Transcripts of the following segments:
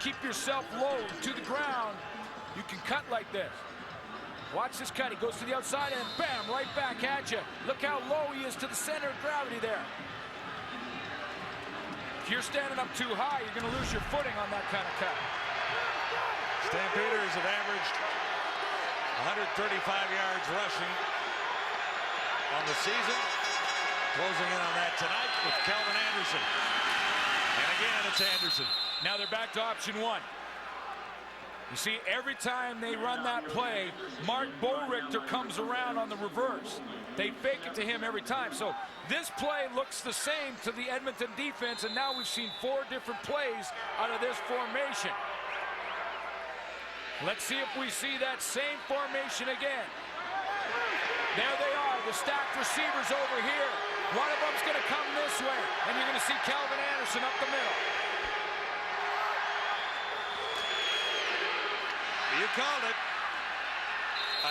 keep yourself low to the ground, you can cut like this. Watch this cut. He goes to the outside and bam, right back at you. Look how low he is to the center of gravity there. If you're standing up too high, you're going to lose your footing on that kind of cut. Stampeders have averaged 135 yards rushing on the season. Closing in on that tonight with Calvin Anderson. And again, it's Anderson. Now they're back to option one. You see, every time they run that play, Mark Boerichter comes around on the reverse. They fake it to him every time. So this play looks the same to the Edmonton defense, and now we've seen 4 different plays out of this formation. Let's see if we see that same formation again. There they are, the stacked receivers over here. One of them's going to come this way, and you're going to see Calvin Anderson up the middle. You called it.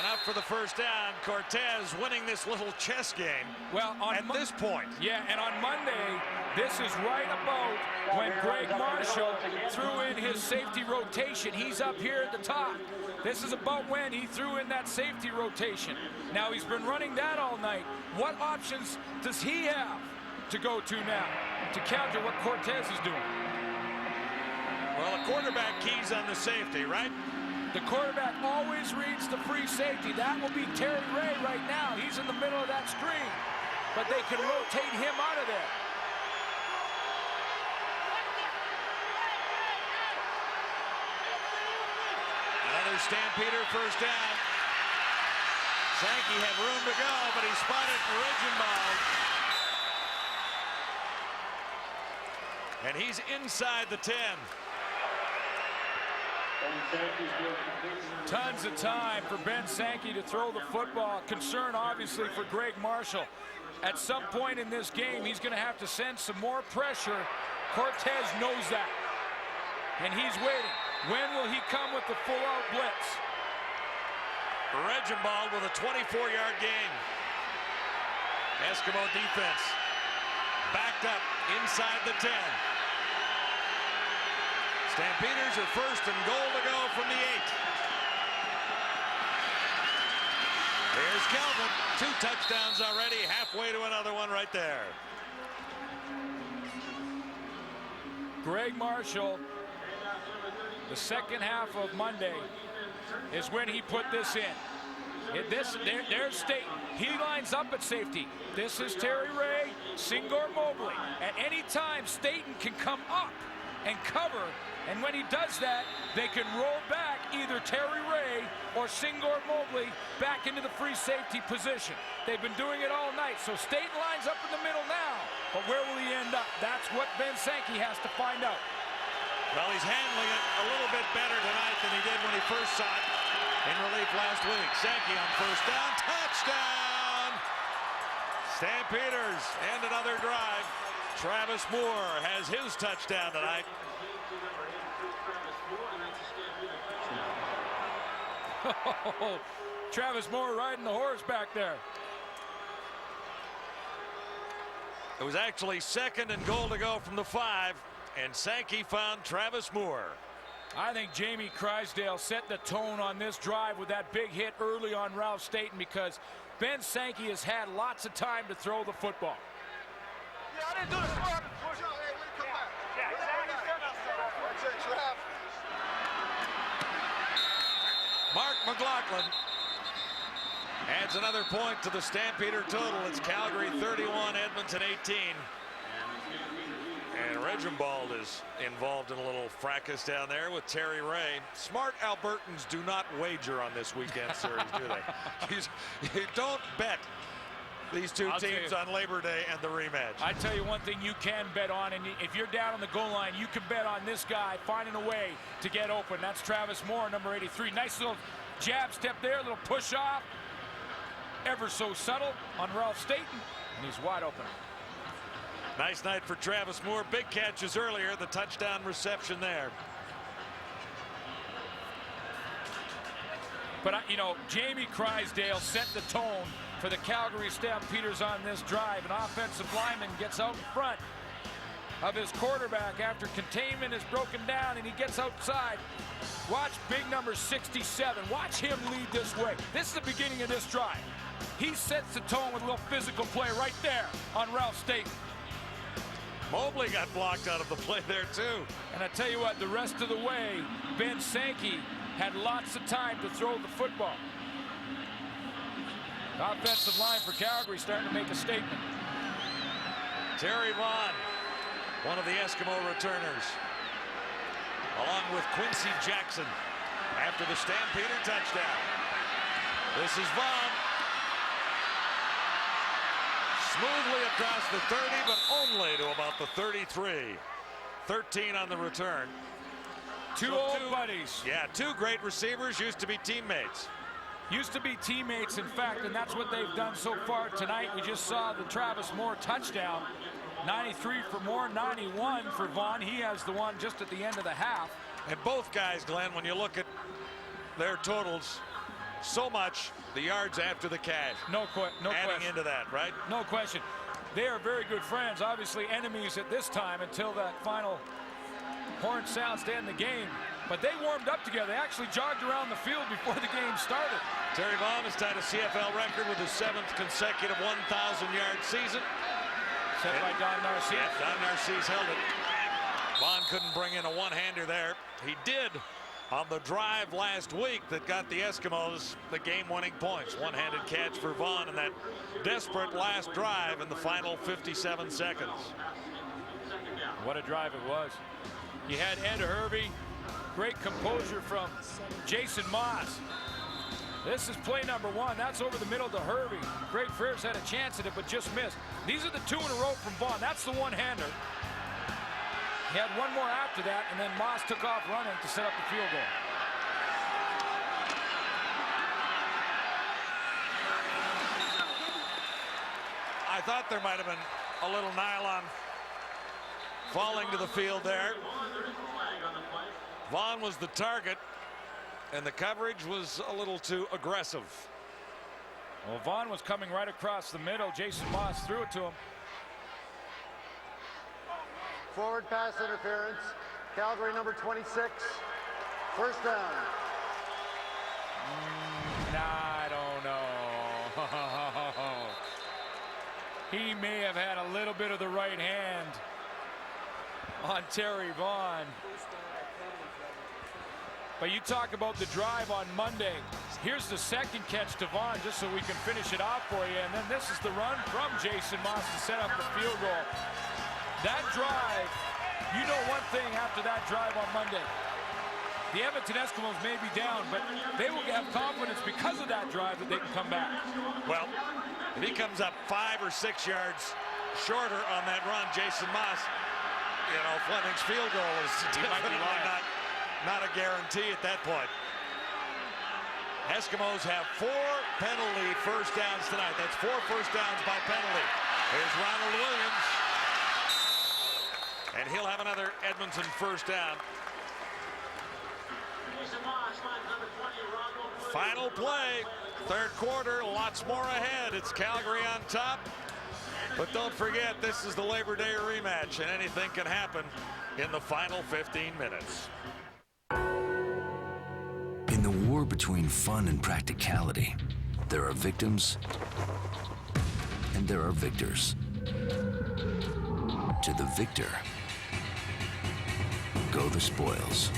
Enough for the first down. Cortez winning this little chess game. Well, at this point. Yeah, and on Monday, this is right about when Greg Marshall threw in his safety rotation. He's up here at the top. This is about when he threw in that safety rotation. Now he's been running that all night. What options does he have to go to now to counter what Cortez is doing? Well, a quarterback keys on the safety, right? The quarterback always reads the free safety. That will be Terry Ray right now. He's in the middle of that screen. But they can rotate him out of there. Another Stampeder first down. Sankey had room to go, but he spotted Regenbald. And he's inside the 10. Tons of time for Ben Sankey to throw the football. Concern, obviously, for Greg Marshall. At some point in this game, he's going to have to send some more pressure. Cortez knows that. And he's waiting. When will he come with the full-out blitz? Regenbald with a 24-yard gain. Eskimo defense backed up inside the 10. Stampeders are first and goal to go from the 8. Here's Calvin. 2 touchdowns already, halfway to another one right there. Greg Marshall, the second half of Monday is when he put this in. There's Staten. He lines up at safety. This is Terry Ray, Singor Mobley. At any time, Staten can come up and cover. And when he does that, they can roll back either Terry Ray or Singor Mobley back into the free safety position. They've been doing it all night. So Staten lines up in the middle now. But where will he end up? That's what Ben Sankey has to find out. Well, he's handling it a little bit better tonight than he did when he first saw it in relief last week. Sankey on first down. Touchdown! Stampeders and another drive. Travis Moore has his touchdown tonight. Travis Moore riding the horse back there. It was actually second and goal to go from the 5, and Sankey found Travis Moore. I think Jamie Crysdale set the tone on this drive with that big hit early on Ralph Staten, because Ben Sankey has had lots of time to throw the football. Yeah, I didn't do this. Push out. Hey, come back. Yeah, that's it, Trav. Mark McLaughlin adds another point to the Stampeder total. It's Calgary 31, Edmonton 18. And Regenbald is involved in a little fracas down there with Terry Ray. Smart Albertans do not wager on this weekend series, do they? You don't bet these two teams on Labor Day and the rematch. I tell you one thing you can bet on, and if you're down on the goal line, you can bet on this guy finding a way to get open. That's Travis Moore, number 83. Nice little jab step there, little push off. Ever so subtle on Ralph Staten, and he's wide open. Nice night for Travis Moore. Big catches earlier, the touchdown reception there. But, you know, Jamie Crysdale set the tone for the Calgary Stampeders on this drive. An offensive lineman gets out in front. of his quarterback after containment is broken down and he gets outside. Watch big number 67. Watch him lead this way. This is the beginning of this drive. He sets the tone with a little physical play right there on Ralph Staten. Mobley got blocked out of the play there too. And I tell you what, the rest of the way, Ben Sankey had lots of time to throw the football. The offensive line for Calgary starting to make a statement. Terry Vaughn, one of the Eskimo returners, along with Quincy Jackson after the Stampeder touchdown. This is Vaughn. Smoothly across the 30, but only to about the 33. 13 on the return. Two old buddies. Yeah, two great receivers, used to be teammates. Used to be teammates, in fact, and that's what they've done so far tonight. We just saw the Travis Moore touchdown. 93 for Moore, 91 for Vaughn. He has the one just at the end of the half. And both guys, Glenn, when you look at their totals, so much the yards after the catch. No question. Adding into that, right? No question. They are very good friends, obviously enemies at this time until that final horn sounds to end the game. But they warmed up together. They actually jogged around the field before the game started. Terry Vaughn has tied a CFL record with his 7th consecutive 1,000-yard season. Set by Don Narcisse. Yeah, Don Narcisse held it. Vaughn couldn't bring in a one-hander there. He did on the drive last week that got the Eskimos the game-winning points. One-handed catch for Vaughn in that desperate last drive in the final 57 seconds. What a drive it was. You had Ed Hervey. Great composure from Jason Moss. This is play number 1. That's over the middle to Hervey. Greg Frears had a chance at it, but just missed. These are the 2 in a row from Vaughn. That's the one-hander. He had one more after that, and then Moss took off running to set up the field goal. I thought there might have been a little nylon falling to the field there. Vaughn was the target, and the coverage was a little too aggressive. Well, Vaughn was coming right across the middle. Jason Moss threw it to him. Forward pass interference. Calgary number 26. First down. I don't know. He may have had a little bit of the right hand on Terry Vaughn. But you talk about the drive on Monday. Here's the second catch to Vaughn, just so we can finish it off for you. And then this is the run from Jason Moss to set up the field goal. That drive, you know one thing after that drive on Monday. The Edmonton Eskimos may be down, but they will have confidence because of that drive that they can come back. Well, if he comes up 5 or 6 yards shorter on that run, Jason Moss, you know, Fleming's field goal is definitely not a guarantee at that point. Eskimos have 4 penalty first downs tonight. That's 4 first downs by penalty. Here's Ronald Williams. And he'll have another Edmonton first down. Final play, 3rd quarter, lots more ahead. It's Calgary on top. But don't forget, this is the Labor Day rematch, and anything can happen in the final 15 minutes. In the war between fun and practicality, there are victims and there are victors. To the victor go the spoils.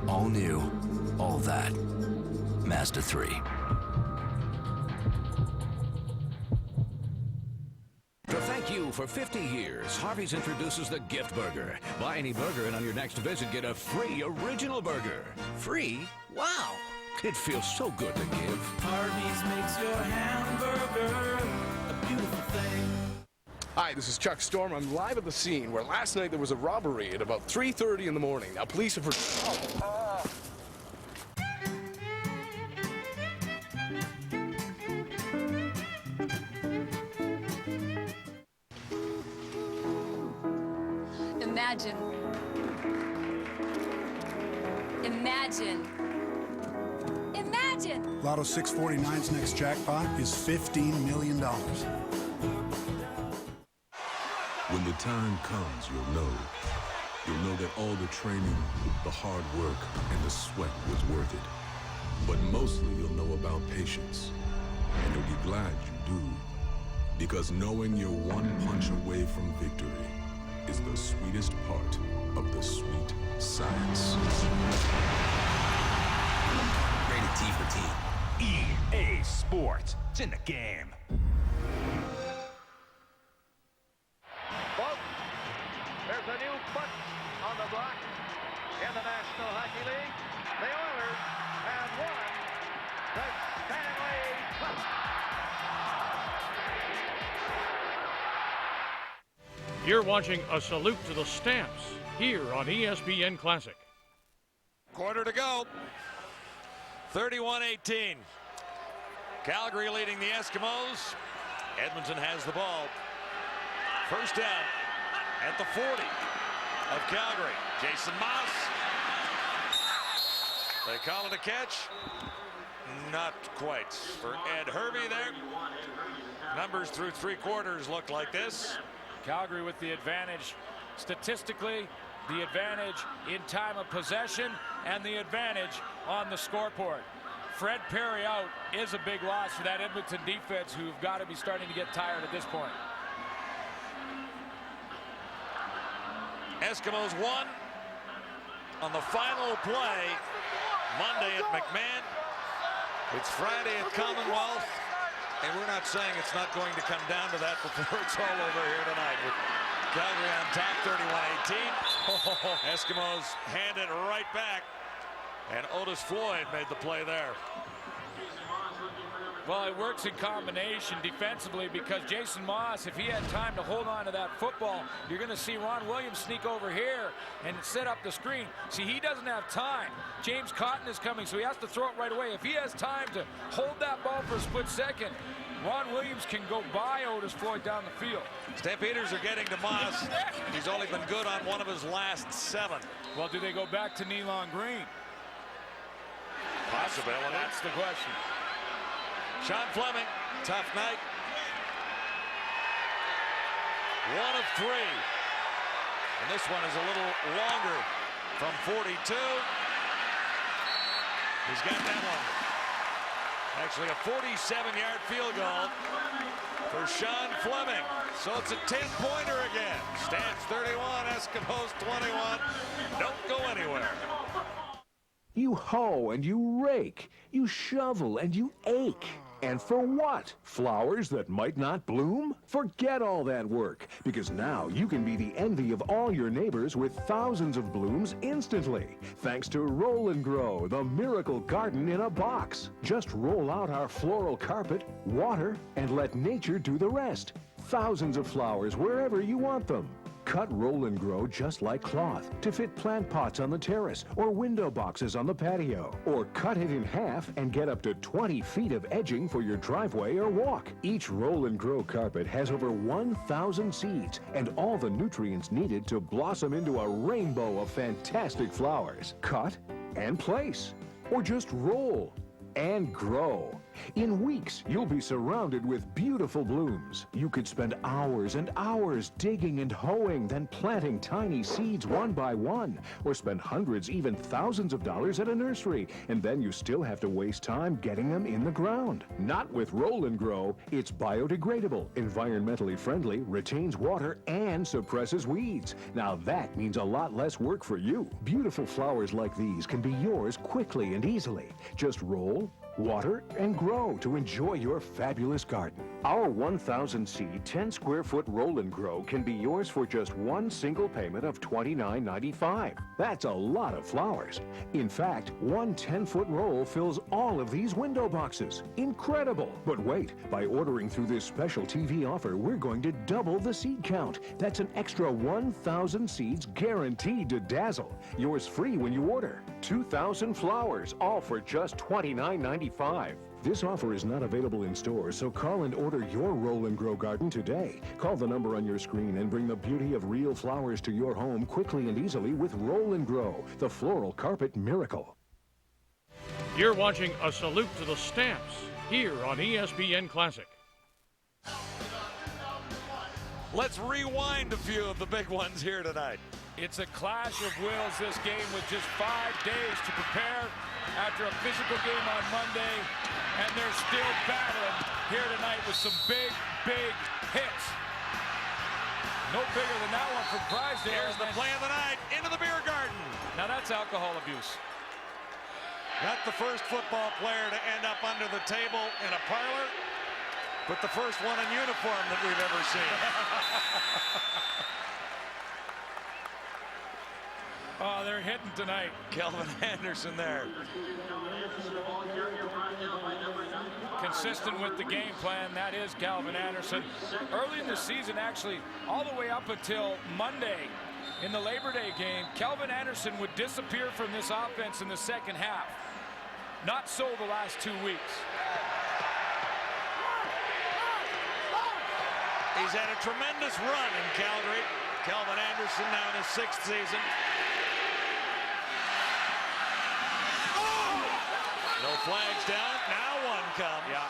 All new, all that. Mazda 3. To thank you for 50 years, Harvey's introduces the Gift Burger. Buy any burger and on your next visit, get a free original burger. Free? Wow! It feels so good to give. Harvey's makes your hamburger a beautiful thing. Hi, this is Chuck Storm. I'm live at the scene where last night there was a robbery at about 3:30 in the morning. Now, police have... Imagine. Imagine. Imagine. Lotto 649's next jackpot is $15 million. When the time comes, you'll know. You'll know that all the training, the hard work, and the sweat was worth it. But mostly you'll know about patience. And you'll be glad you do. Because knowing you're one punch away from victory is the sweetest part of the sweet science. Rated T for T. EA Sports. It's in the game. There's a new foot on the block in the National Hockey League. The Oilers have won the Stanley Cup. You're watching A Salute to the Stamps here on ESPN Classic. Quarter to go. 31-18. Calgary leading the Eskimos. Edmonton has the ball. First down at the 40 of Calgary. Jason Moss. They call it a catch. Not quite for Ed Hervey there. Numbers through three quarters look like this. Calgary with the advantage statistically, the advantage in time of possession, and the advantage on the scoreboard. Fred Perry out is a big loss for that Edmonton defense, who've got to be starting to get tired at this point. Eskimos won on the final play Monday at McMahon. It's Friday at Commonwealth, and we're not saying it's not going to come down to that before it's all over here tonight. With Calgary on top, 31-18. Eskimos hand it right back, and Otis Floyd made the play there. Well, it works in combination defensively, because Jason Moss, if he had time to hold on to that football, you're going to see Ron Williams sneak over here and set up the screen. See, he doesn't have time. James Cotton is coming, so he has to throw it right away. If he has time to hold that ball for a split second, Ron Williams can go by Otis Floyd down the field. Stampeders are getting to Moss. He's only been good on one of his last 7. Well, do they go back to Nealon Green? Possibility. That's the question. Sean Fleming, tough night. 1 of 3. And this one is a little longer from 42. He's got that one. Actually a 47-yard field goal for Sean Fleming. So it's a 10-pointer again. Stamps 31, Eskimos 21. Don't go anywhere. You hoe and you rake. You shovel and you ache. And for what? Flowers that might not bloom? Forget all that work, because now you can be the envy of all your neighbors with thousands of blooms instantly, thanks to Roll and Grow, the miracle garden in a box. Just roll out our floral carpet, water, and let nature do the rest. Thousands of flowers wherever you want them. Cut, roll, and grow just like cloth to fit plant pots on the terrace or window boxes on the patio. Or cut it in half and get up to 20 feet of edging for your driveway or walk. Each roll and grow carpet has over 1,000 seeds and all the nutrients needed to blossom into a rainbow of fantastic flowers. Cut and place. Or just roll and grow. In weeks, you'll be surrounded with beautiful blooms. You could spend hours and hours digging and hoeing, then planting tiny seeds one by one, or spend hundreds, even thousands of dollars at a nursery, and then you still have to waste time getting them in the ground. Not with Roll and Grow. It's biodegradable, environmentally friendly, retains water, and suppresses weeds. Now that means a lot less work for you. Beautiful flowers like these can be yours quickly and easily. Just roll, water, and grow to enjoy your fabulous garden. Our 1,000 seed, 10 square foot Roll and Grow can be yours for just one single payment of $29.95. That's a lot of flowers. In fact, one 10-foot roll fills all of these window boxes. Incredible! But wait, by ordering through this special TV offer, we're going to double the seed count. That's an extra 1,000 seeds guaranteed to dazzle. Yours free when you order. 2,000 flowers, all for just $29.95. This offer is not available in stores, so call and order your Roll and Grow garden today. Call the number on your screen and bring the beauty of real flowers to your home quickly and easily with Roll and Grow, the floral carpet miracle. You're watching A Salute to the Stamps here on ESPN Classic. Let's rewind a few of the big ones here tonight. It's a clash of wills, this game, with just 5 days to prepare after a physical game on Monday, and they're still battling here tonight with some big, big hits. No bigger than that one from Drysdale. Here's the play of the night, into the beer garden. Now that's alcohol abuse. Not the first football player to end up under the table in a parlor, but the first one in uniform that we've ever seen. Oh, they're hitting tonight. Kelvin Anderson there. Consistent with the game plan, that is Calvin Anderson. Early in the season, actually, all the way up until Monday in the Labor Day game, Calvin Anderson would disappear from this offense in the second half. Not so the last 2 weeks. He's had a tremendous run in Calgary. Calvin Anderson now in his 6th season. No flags down. Now one comes. Yeah.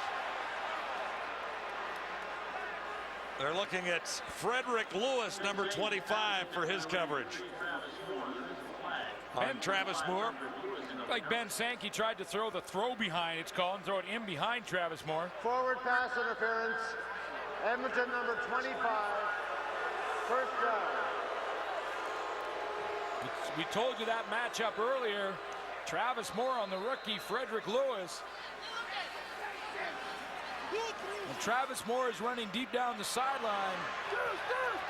They're looking at Frederick Lewis, number 25, for his coverage. On Travis Moore. Like Ben Sankey tried to throw the throw behind, it's called, and throw it in behind Travis Moore. Forward pass interference. Edmonton number 25. First down. We told you that matchup earlier. Travis Moore on the rookie, Frederick Lewis. And Travis Moore is running deep down the sideline.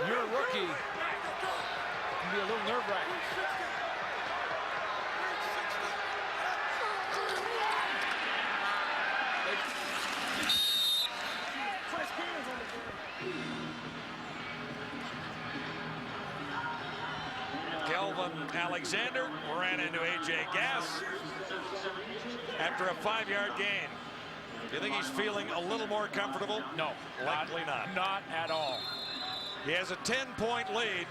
You're a rookie. It can be a little nerve-wracking. Kelvin Alexander ran into A.J. Gass after a 5-yard gain. Do you think he's feeling a little more comfortable? No. Likely not. Not at all. He has a 10-point lead.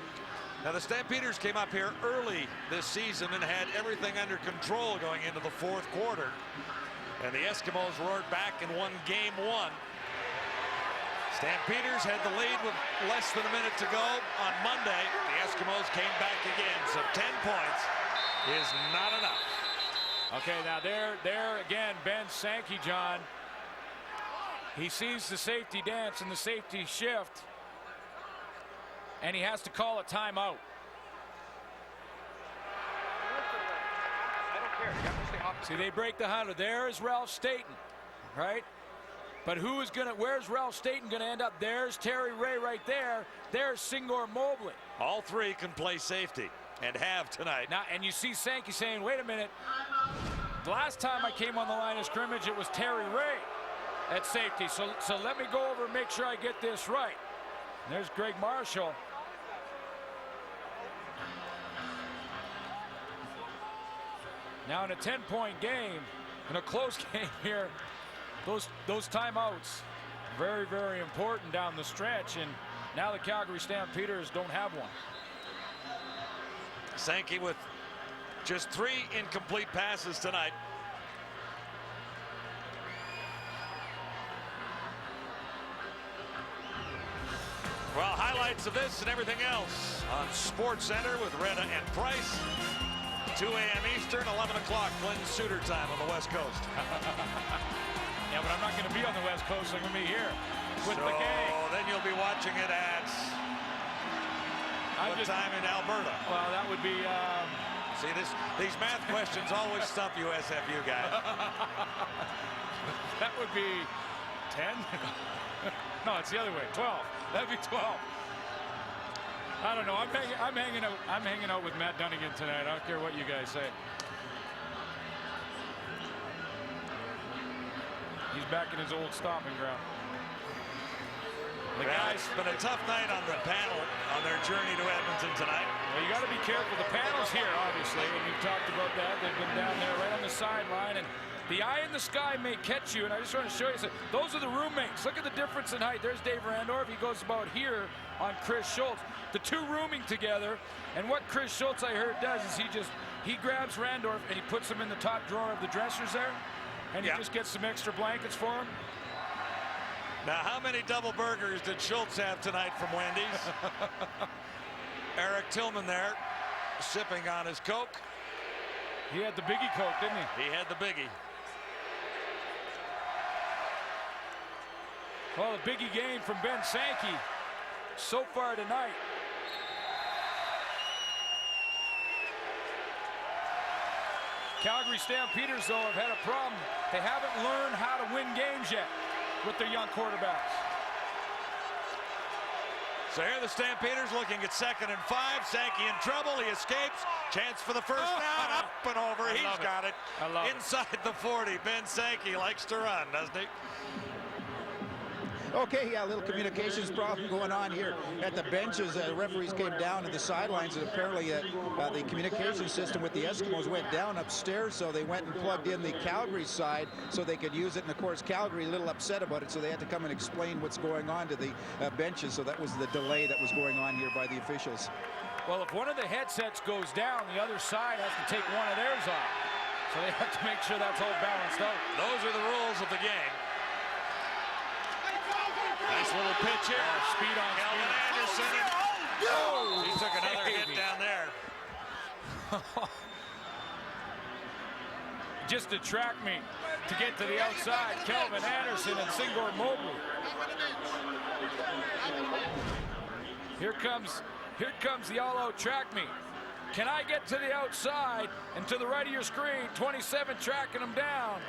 Now, the Stampeders came up here early this season and had everything under control going into the 4th quarter. And the Eskimos roared back and won game 1. Stampeders had the lead with less than a minute to go on Monday. The Eskimos came back again, so 10 points is not enough. Okay, now there again, Ben Sankey, John. He sees the safety dance and the safety shift, and he has to call a timeout. See, they break the 100. There is Ralph Staten, right? But who is gonna? Where's Ralph Staten gonna end up? There's Terry Ray right there. There's Singor Mobley. All 3 can play safety and have tonight. Now, and you see Sankey saying, "Wait a minute. The last time I came on the line of scrimmage, it was Terry Ray at safety. So let me go over and make sure I get this right." And there's Greg Marshall. Now in a 10-point game, in a close game here. Those timeouts, very, very important down the stretch, and now the Calgary Stampeders don't have one. Sankey with just 3 incomplete passes tonight. Well, highlights of this and everything else on Sports Center with Retta and Price. 2 a.m. Eastern, 11 o'clock Glenn Suter time on the West Coast. Yeah, but I'm not going to be on the West Coast. I'm going to be here with the gang. Then you'll be watching it at what time in Alberta? Well, that would be. See, these math questions always stump you SFU guys. That would be 10. No, it's the other way. 12. That'd be 12. I don't know. I'm hanging out with Matt Dunnigan tonight. I don't care what you guys say. He's back in his old stomping ground. The guys, it's been a tough night on the panel on their journey to Edmonton tonight. Well, you got to be careful. The panel's here, obviously, and we've talked about that. They've been down there right on the sideline, and the eye in the sky may catch you. And I just want to show you, those are the roommates. Look at the difference in height. There's Dave Randorf. He goes about here on Chris Schultz. The 2 rooming together, and what Chris Schultz, I heard, does is he just He grabs Randorf and he puts him in the top drawer of the dressers there, and he just gets some extra blankets for him. Now, how many double burgers did Schultz have tonight from Wendy's? Eric Tillman there, sipping on his Coke. He had the Biggie Coke, didn't he? He had the Biggie. Well, a Biggie game from Ben Sankey so far tonight. Calgary Stampeders, though, have had a problem. They haven't learned how to win games yet with their young quarterbacks. So here the Stampeders looking at 2nd and 5. Sankey in trouble. He escapes. Chance for the first down. Up and over. He's got it. Inside the 40. Ben Sankey likes to run, doesn't he? Okay, yeah, a little communications problem going on here at the benches. Referees came down to the sidelines, and apparently the communication system with the Eskimos went down upstairs, so they went and plugged in the Calgary side so they could use it. And of course, Calgary a little upset about it, so they had to come and explain what's going on to the benches. So that was the delay that was going on here by the officials. Well, if one of the headsets goes down, the other side has to take one of theirs off. So they have to make sure that's all balanced out. Those are the rules of the game. Nice little pitch here. Speed on Calvin Anderson. Oh, he took another hit down there. Just to track me to get to the outside. Calvin Anderson and Singor Mobley. Here comes the all-out track me. Can I get to the outside and to the right of your screen? 27 tracking him down.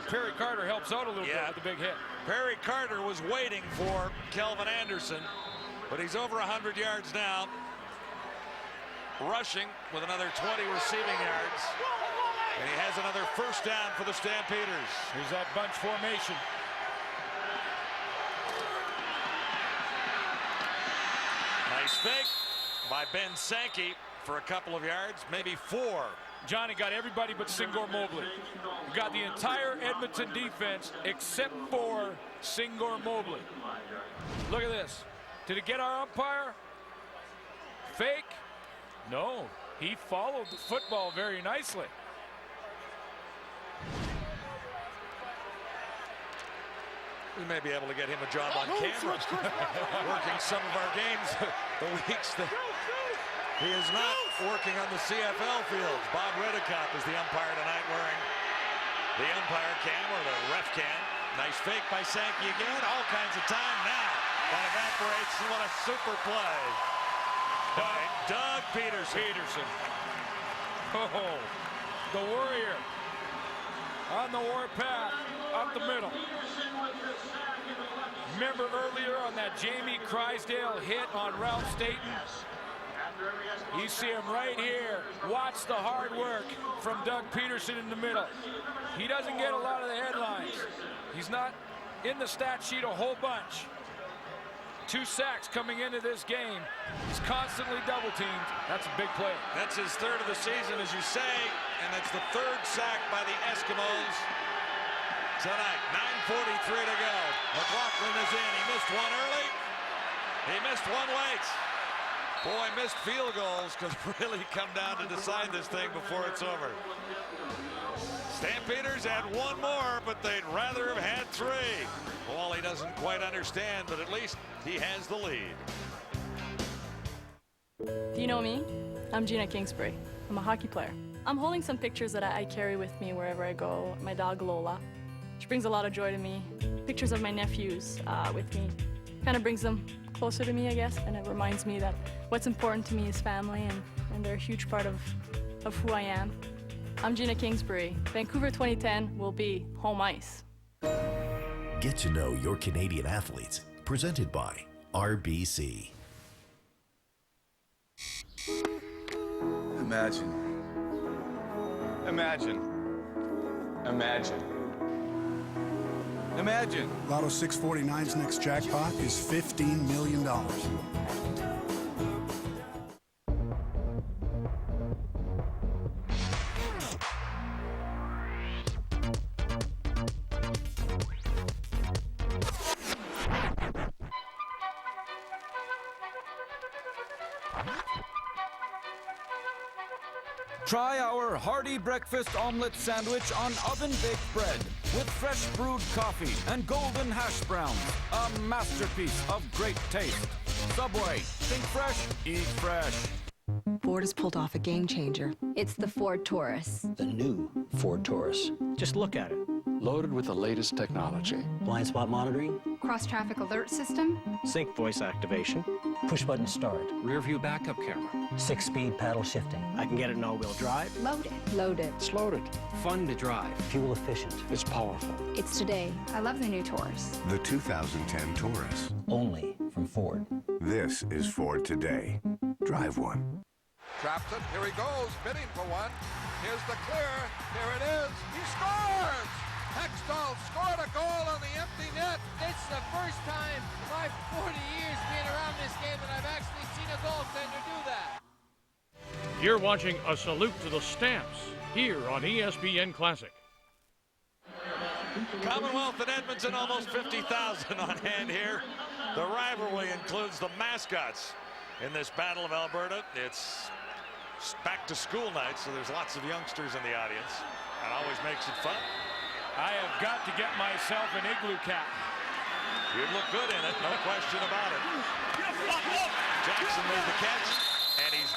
Perry Carter helps out a little bit with the big hit. Perry Carter was waiting for Calvin Anderson, but he's over 100 yards now. Rushing with another 20 receiving yards. And he has another first down for the Stampeders. Here's that bunch formation. Nice fake by Ben Sankey for a couple of yards, maybe 4. Johnny got everybody but Singor Mobley. Got the entire Edmonton defense except for Singor Mobley. Look at this. Did it get our umpire? Fake? No. He followed the football very nicely. We may be able to get him a job on camera. Working some of our games the weeks that he is not working on the CFL fields. Bob Redicott is the umpire tonight, wearing the umpire cam or the ref cam. Nice fake by Sankey again. All kinds of time now. That evaporates, and what a super play by Doug Peterson. Oh, the Warrior on the warpath up the middle. Remember earlier on that Jamie Crysdale hit on Ralph Staten? You see him right here. Watch the hard work from Doug Peterson in the middle. He doesn't get a lot of the headlines. He's not in the stat sheet a whole bunch. 2 sacks coming into this game. He's constantly double teamed. That's a big play. That's his 3rd of the season, as you say, and it's the 3rd sack by the Eskimos tonight. 9:43 to go. McLaughlin is in. He missed one early. He missed one late. Boy, missed field goals could really come down to decide this thing before it's over. Stampeders had one more, but they'd rather have had 3. Well, he doesn't quite understand, but at least he has the lead. Do you know me? I'm Gina Kingsbury. I'm a hockey player. I'm holding some pictures that I carry with me wherever I go. My dog Lola. She brings a lot of joy to me. Pictures of my nephews with me. Kind of brings them closer to me, I guess, and it reminds me that what's important to me is family, and they're a huge part of who I am. I'm Gina Kingsbury. Vancouver 2010 will be home ice. Get to know your Canadian athletes. Presented by RBC. Imagine. Imagine. Imagine. Imagine. Lotto 649's next jackpot is $15 million. Try our hearty breakfast omelet sandwich on oven-baked bread with fresh brewed coffee and golden hash browns. A masterpiece of great taste. Subway. Think fresh, eat fresh. Ford has pulled off a game changer. It's the Ford Taurus. The new Ford Taurus. Just look at it. Loaded with the latest technology. Blind spot monitoring. Cross-traffic alert system. Sync voice activation. Push button start. Rear view backup camera. 6-speed paddle shifting. I can get it in all-wheel drive. Loaded. Loaded. It's loaded. Fun to drive. Fuel efficient. It's powerful. It's today. I love the new Taurus. The 2010 Taurus. Only from Ford. This is Ford today. Drive one. Traps it. Here he goes, bidding for one. Here's the clear. Here it is. He scores! Hextall scored a goal on the empty net. It's the first time in my 40 years being around this game that I've actually seen a goaltender do that. You're watching A Salute to the Stamps here on ESPN Classic. Commonwealth in Edmonton, almost 50,000 on hand here. The rivalry includes the mascots in this Battle of Alberta. It's back to school night, so there's lots of youngsters in the audience. That always makes it fun. I have got to get myself an igloo cap. You'd look good in it, no question about it. Jackson made the catch, and he's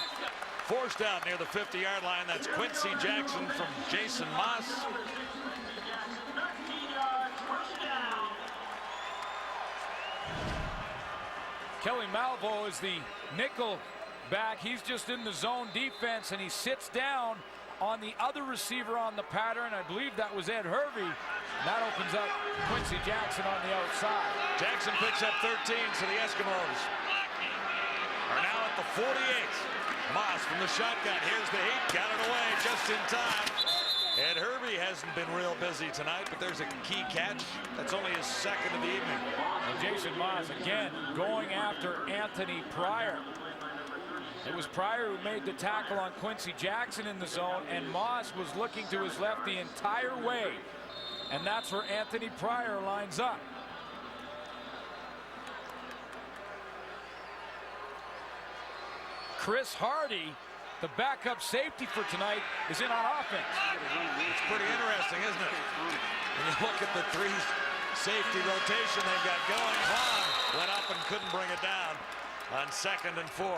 forced out near the 50-yard line. That's Quincy Jackson from Jason Moss. Kelly Malvo is the nickel back. He's just in the zone defense, and he sits down on the other receiver on the pattern. I believe that was Ed Hervey. That opens up Quincy Jackson on the outside. Jackson picks up 13, so the Eskimos are now at the 48. Moss from the shotgun. Here's the heat. Got it away just in time. Ed Hervey hasn't been real busy tonight, but there's a key catch. That's only his second of the evening. And Jason Moss again going after Anthony Pryor. It was Pryor who made the tackle on Quincy Jackson in the zone, and Moss was looking to his left the entire way. And that's where Anthony Pryor lines up. Chris Hardy, the backup safety for tonight, is in on offense. It's pretty interesting, isn't it? When you look at the three safety rotation they've got going, Vaughn went up and couldn't bring it down on 2nd and 4.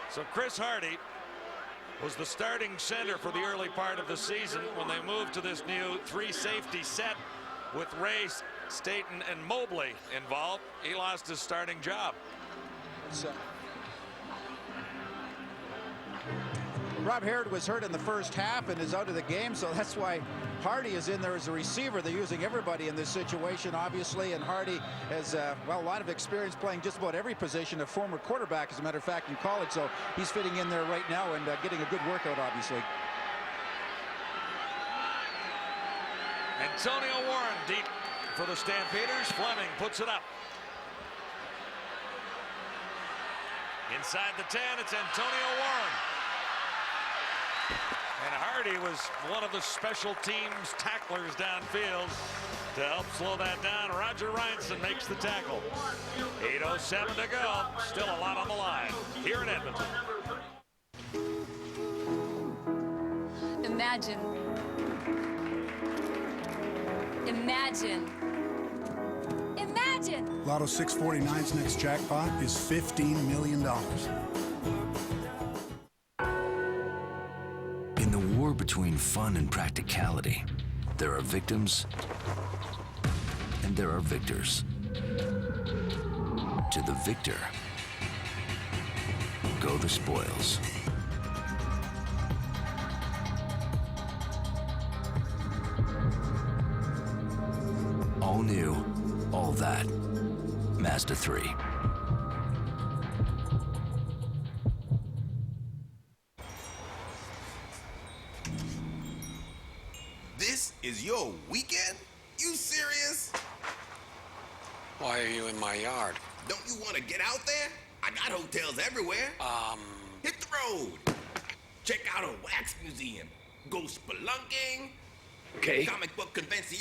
So Chris Hardy was the starting center for the early part of the season. When they moved to this new 3-safety set with Ray, Staten, and Mobley involved, he lost his starting job. Rob Harrod was hurt in the first half and is out of the game, so that's why Hardy is in there as a receiver. They're using everybody in this situation, obviously, and Hardy has, well, a lot of experience playing just about every position, a former quarterback, as a matter of fact, in college, so he's fitting in there right now and getting a good workout, obviously. Antonio Warren deep for the Stampeders. Fleming puts it up. Inside the 10, it's Antonio Warren. And Hardy was one of the special teams tacklers downfield to help slow that down. Roger Reinson makes the tackle. 8:07 to go. Still a lot on the line here in Edmonton. Imagine. Imagine. Imagine. Lotto 649's next jackpot is $15 million. In the war between fun and practicality, there are victims and there are victors. To the victor go the spoils. All new, all that. Mazda 3. This is your weekend? You serious? Why are you in my yard? Don't you want to get out there? I got hotels everywhere. Hit the road. Check out a wax museum. Go spelunking. Okay. Comic book convention.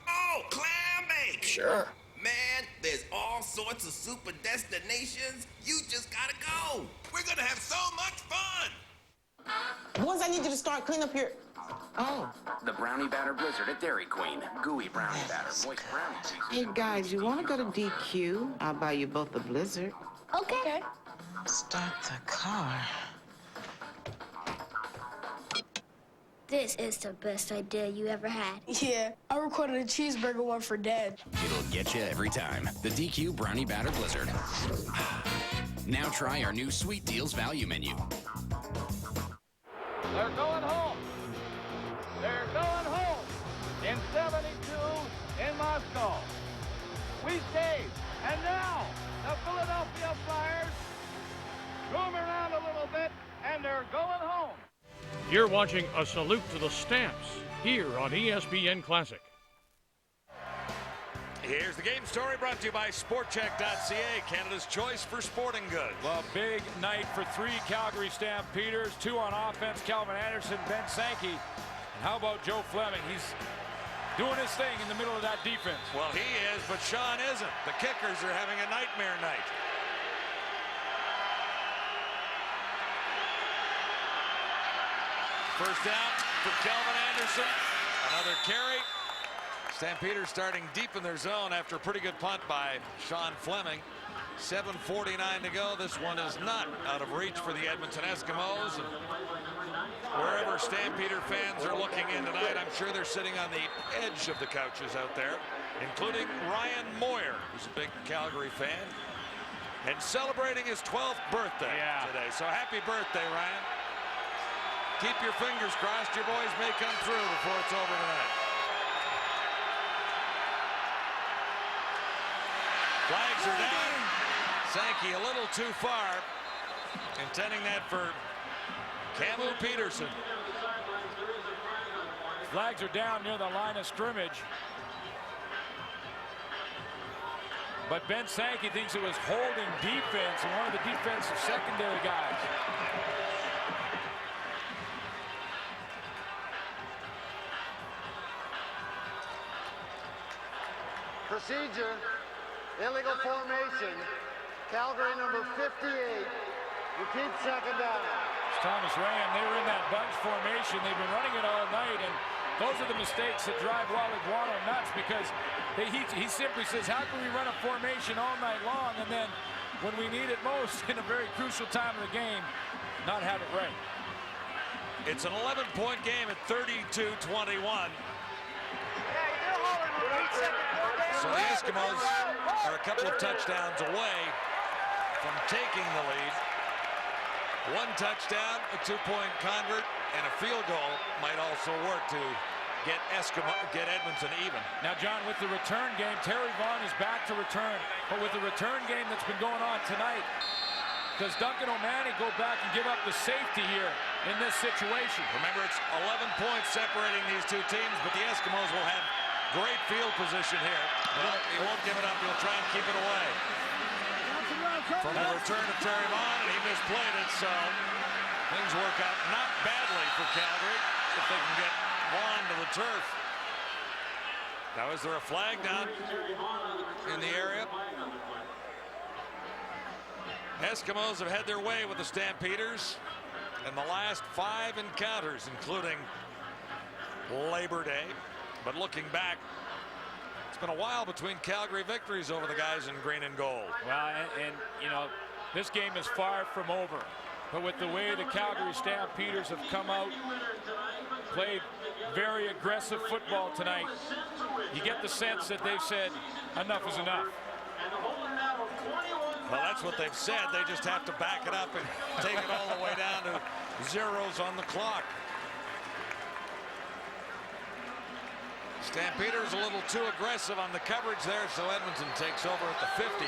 Oh, clam bake. Sure. Man, there's all sorts of super destinations. You just gotta go. We're gonna have so much fun. Boys, I need you to start clean up here. Oh. The Brownie Batter Blizzard at Dairy Queen. Gooey brownie batter, moist brownie pieces. Hey, guys, you want to go to DQ? I'll buy you both a Blizzard. Okay. Start the car. This is the best idea you ever had. Yeah, I recorded a cheeseburger one for Dad. It'll get you every time. The DQ Brownie Batter Blizzard. Now try our new Sweet Deals value menu. They're going home. They're going home in 72 in Moscow. We stayed. And now the Philadelphia Flyers roam around a little bit and they're going home. You're watching A Salute to the Stamps here on ESPN Classic. Here's the game story brought to you by SportCheck.ca, Canada's choice for sporting goods. Well, big night for 3 Calgary Stampeders, 2 on offense, Calvin Anderson, Ben Sankey. And how about Joe Fleming? He's doing his thing in the middle of that defense. Well, he is, but Sean isn't. The Kickers are having a nightmare night. First down for Calvin Anderson. Another carry. Stampeders starting deep in their zone after a pretty good punt by Sean Fleming. 7:49 to go. This one is not out of reach for the Edmonton Eskimos. And wherever Stampeder fans are looking in tonight, I'm sure they're sitting on the edge of the couches out there, including Ryan Moyer, who's a big Calgary fan, and celebrating his 12th birthday today. So happy birthday, Ryan. Keep your fingers crossed. Your boys may come through before it's over tonight. Flags are down. Sankey a little too far. Intending that for Camu Peterson. Flags are down near the line of scrimmage. But Ben Sankey thinks it was holding defense and one of the defensive secondary guys. Procedure, illegal formation, Calgary number 58, repeat second down. It's Thomas Ram, they were in that bunch formation. They've been running it all night, and those are the mistakes that drive Wally Guano nuts because he simply says, how can we run a formation all night long and then when we need it most in a very crucial time of the game, not have it right. It's an 11-point game at 32-21. So the Eskimos are a couple of touchdowns away from taking the lead. 1 touchdown, a 2-point convert, and a field goal might also work to get Edmonton even. Now, John, with the return game, Terry Vaughn is back to return. But with the return game that's been going on tonight, does Duncan O'Mahony go back and give up the safety here in this situation? Remember, it's 11 points separating these two teams, but the Eskimos will have great field position here. Well, he won't give it up. He'll try and keep it away. From the return of Terry Vaughn, and he misplayed it, so things work out not badly for Calgary if they can get Vaughn to the turf. Now, is there a flag down in the area? Eskimos have had their way with the Stampeders in the last 5 encounters, including Labor Day. But looking back, it's been a while between Calgary victories over the guys in green and gold. Well, and you know, this game is far from over. But with the way the Calgary Stampeders have come out, played very aggressive football tonight, you get the sense that they've said, enough is enough. Well, that's what they've said. They just have to back it up and take it all the way down to zeros on the clock. Stampeders a little too aggressive on the coverage there, so Edmonton takes over at the 50.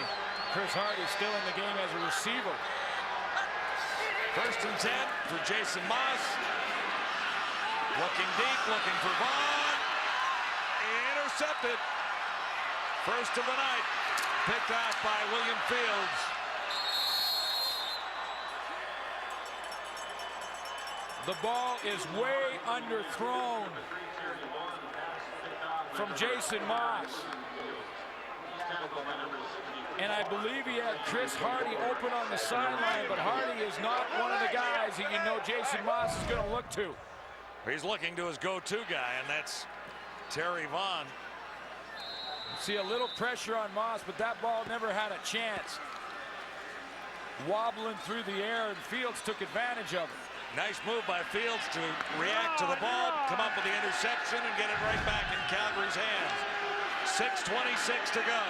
Chris Hardy still in the game as a receiver. 1st and 10 for Jason Moss. Looking deep, looking for Vaughn. Intercepted. First of the night. Picked off by William Fields. The ball is way underthrown from Jason Moss. And I believe he had Chris Hardy open on the sideline, but Hardy is not one of the guys that you know Jason Moss is going to look to. He's looking to his go-to guy, and that's Terry Vaughn. See a little pressure on Moss, but that ball never had a chance. Wobbling through the air, and Fields took advantage of it. Nice move by Fields to react to the ball, come up with the interception, and get it right back in Calgary's hands. 6:26 to go.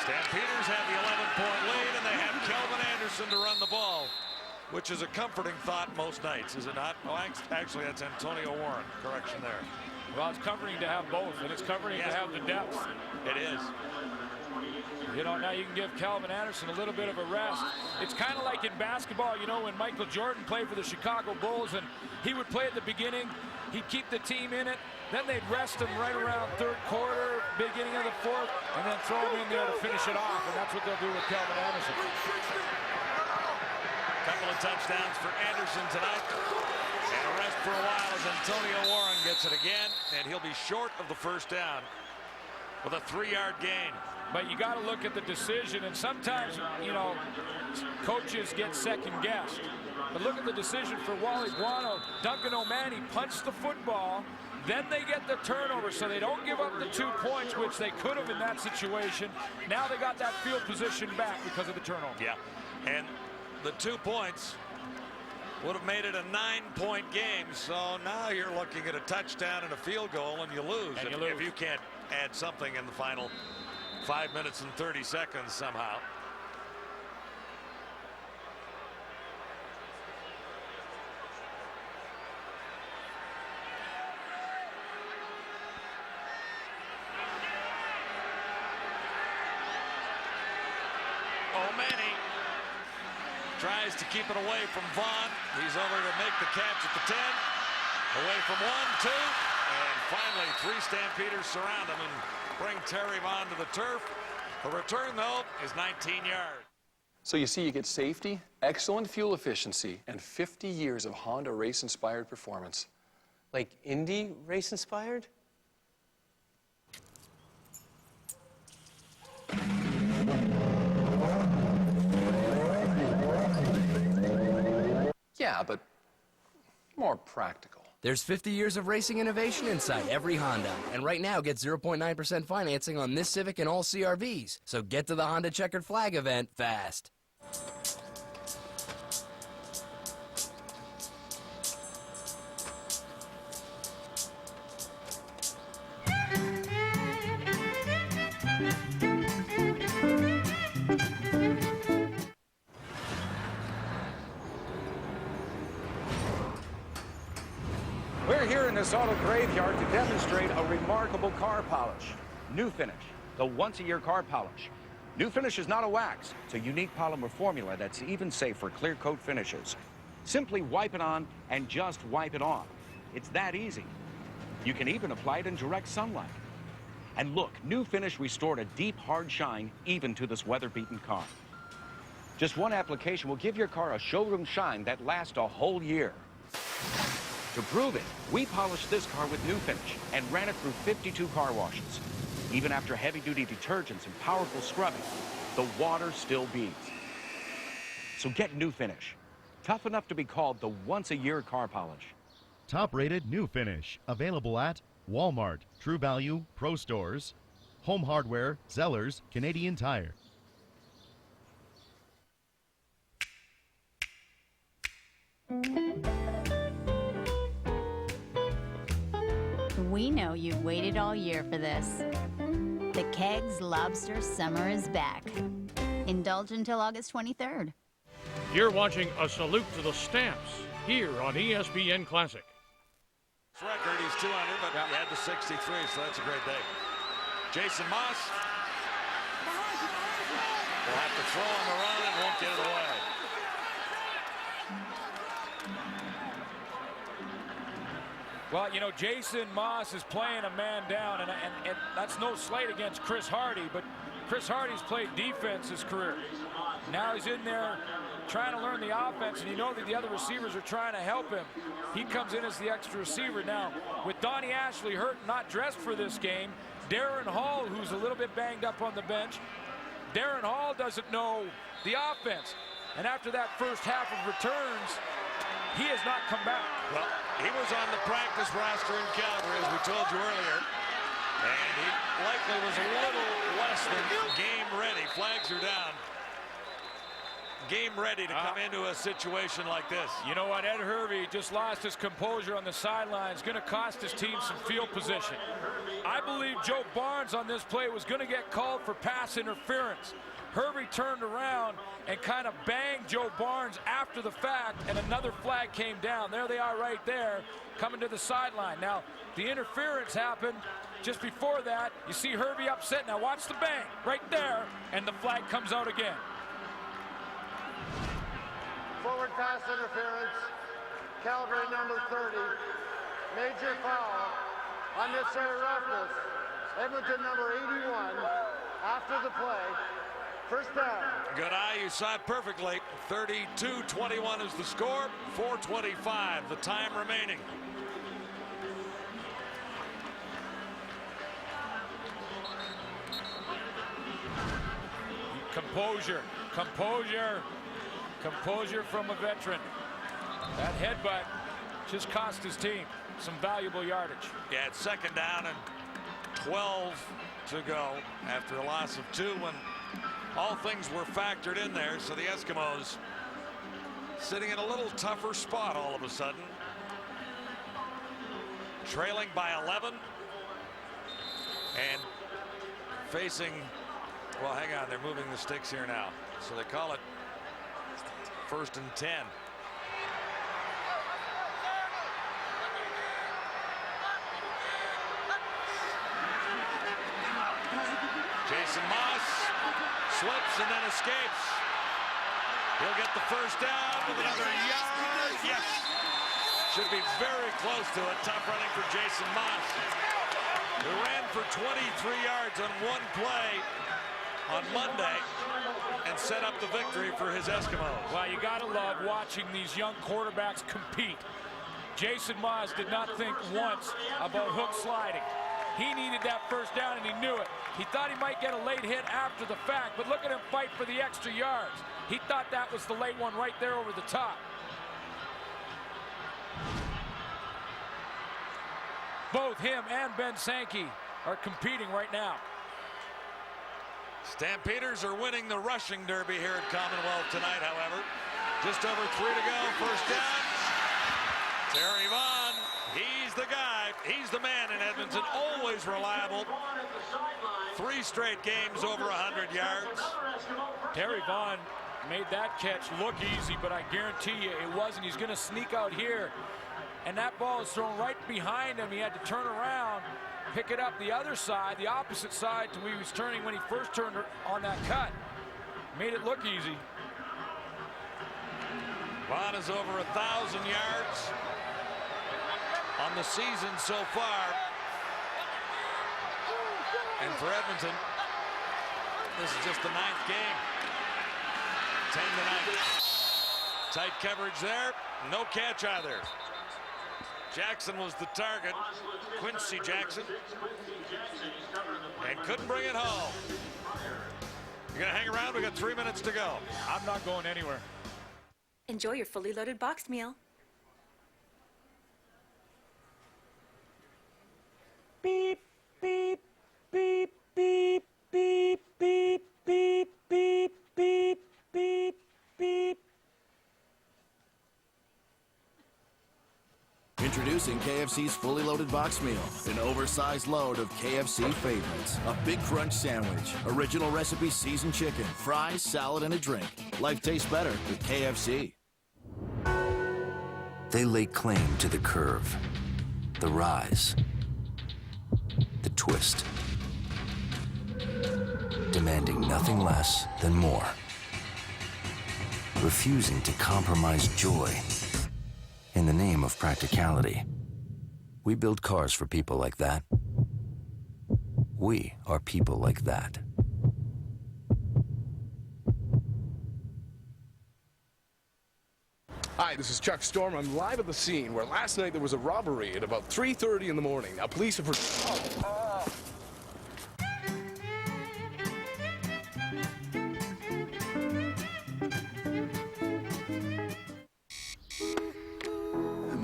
Stampeders have the 11-point lead, and they have Kelvin Anderson to run the ball, which is a comforting thought most nights, is it not? Oh, actually, that's Antonio Warren. Correction there. Well, it's comforting to have both, and it's comforting to have the depth. It is. You know, now you can give Calvin Anderson a little bit of a rest. It's kind of like in basketball, you know, when Michael Jordan played for the Chicago Bulls, and he would play at the beginning, he'd keep the team in it, then they'd rest him right around third quarter, beginning of the fourth, and then throw him in there to finish it off, and that's what they'll do with Calvin Anderson. Couple of touchdowns for Anderson tonight. And a rest for a while as Antonio Warren gets it again, and he'll be short of the first down with a 3-yard gain. But you got to look at the decision, and sometimes, you know, coaches get second-guessed. But look at the decision for Wally Guano. Duncan O'Mahony punched the football, then they get the turnover, so they don't give up the 2 points, which they could have in that situation. Now they got that field position back because of the turnover. Yeah, and the 2 points would have made it a 9-point game, so now you're looking at a touchdown and a field goal, and you lose. And if you can't add something in the final 5 minutes and 30 seconds somehow. O'Mahony tries to keep it away from Vaughn. He's over to make the catch at the 10. Away from 1, 2, and finally 3 Stampeders surround him and bring Terry Vaughn to the turf. The return, though, is 19 yards. So you see, you get safety, excellent fuel efficiency, and 50 years of Honda race-inspired performance. Like Indy race-inspired? Yeah, but more practical. There's 50 years of racing innovation inside every Honda. And right now, get 0.9% financing on this Civic and all CRVs. So get to the Honda Checkered Flag event fast. We're here in this auto graveyard to demonstrate a remarkable car polish. New Finish, the once-a-year car polish. New Finish is not a wax. It's a unique polymer formula that's even safe for clear coat finishes. Simply wipe it on and just wipe it off. It's that easy. You can even apply it in direct sunlight. And look, New Finish restored a deep, hard shine even to this weather-beaten car. Just one application will give your car a showroom shine that lasts a whole year. To prove it, we polished this car with New Finish and ran it through 52 car washes. Even after heavy-duty detergents and powerful scrubbing, the water still beads. So get New Finish. Tough enough to be called the once-a-year car polish. Top-rated New Finish, available at Walmart, True Value, Pro Stores, Home Hardware, Zellers, Canadian Tire. We know you've waited all year for this. The Kegs Lobster Summer is back. Indulge until August 23rd. You're watching A Salute to the Stamps here on ESPN Classic. His record, he's 200, but he had the 63, so that's a great day. Jason Moss will have to throw on the run and won't get it away. Well, you know, Jason Moss is playing a man down, and that's no slight against Chris Hardy, but Chris Hardy's played defense his career. Now he's in there trying to learn the offense, and you know that the other receivers are trying to help him. He comes in as the extra receiver. Now, with Donnie Ashley hurt, not dressed for this game, Darren Hall, who's a little bit banged up on the bench. Darren Hall doesn't know the offense. And after that first half of returns, he has not come back. Well, he was on the practice roster in Calgary, as we told you earlier. And he likely was a little less than game ready. Flags are down. Game ready to come into a situation like this. You know what? Ed Hervey just lost his composure on the sidelines. Going to cost his team some field position. I believe Joe Barnes on this play was going to get called for pass interference. Hervey turned around and kind of banged Joe Barnes after the fact, and another flag came down. There they are right there, coming to the sideline. Now, the interference happened just before that. You see Hervey upset. Now watch the bang right there, and the flag comes out again. Forward pass interference, Calgary number 30. Major foul, unnecessary roughness, Edmonton number 81. After the play, first down. Good eye, you saw it perfectly. 32-21 is the score, 4:25 the time remaining. Composure, composure. Composure from a veteran. That headbutt just cost his team some valuable yardage. Yeah, it's second down and 12 to go after a loss of 2 when all things were factored in there. So the Eskimos sitting in a little tougher spot all of a sudden. Trailing by 11 and facing, well, hang on, they're moving the sticks here now. So they call it 1st and 10. Jason Moss slips and then escapes. He'll get the first down with another yard. Yes. Should be very close to it. Tough running for Jason Moss, who ran for 23 yards on one play on Monday and set up the victory for his Eskimos. Well, you gotta love watching these young quarterbacks compete. Jason Moss did not think once about hook sliding. He needed that first down and he knew it. He thought he might get a late hit after the fact, but look at him fight for the extra yards. He thought that was the late one right there over the top. Both him and Ben Sankey are competing right now. Stampeders are winning the rushing derby here at Commonwealth tonight, however. Just over 3 to go. First down. Terry Vaughn, he's the guy. He's the man in Edmonton. Always reliable. 3 straight games over 100 yards. Terry Vaughn made that catch look easy, but I guarantee you it wasn't. He's going to sneak out here, and that ball is thrown right behind him. He had to turn around, pick it up the other side, the opposite side to where he was turning when he first turned on that cut. Made it look easy. Vaughn is over 1,000 yards on the season so far. And for Edmonton, this is just the 9th game. 10 to 9. Tight coverage there. No catch either. Jackson was the target, Quincy Jackson, and couldn't bring it home. You're gonna hang around? We got 3 minutes to go. I'm not going anywhere. Enjoy your fully loaded boxed meal. Beep, beep, beep, beep, beep, beep, beep, beep, beep, beep, beep. Introducing KFC's fully loaded box meal. An oversized load of KFC favorites. A Big Crunch sandwich. Original recipe seasoned chicken. Fries, salad, and a drink. Life tastes better with KFC. They lay claim to the curve, the rise, the twist, demanding nothing less than more, refusing to compromise joy in the name of practicality. We build cars for people like that. We are people like that. Hi, this is Chuck Storm. I'm live at the scene where last night there was a robbery at about 3:30 in the morning. Now, police have...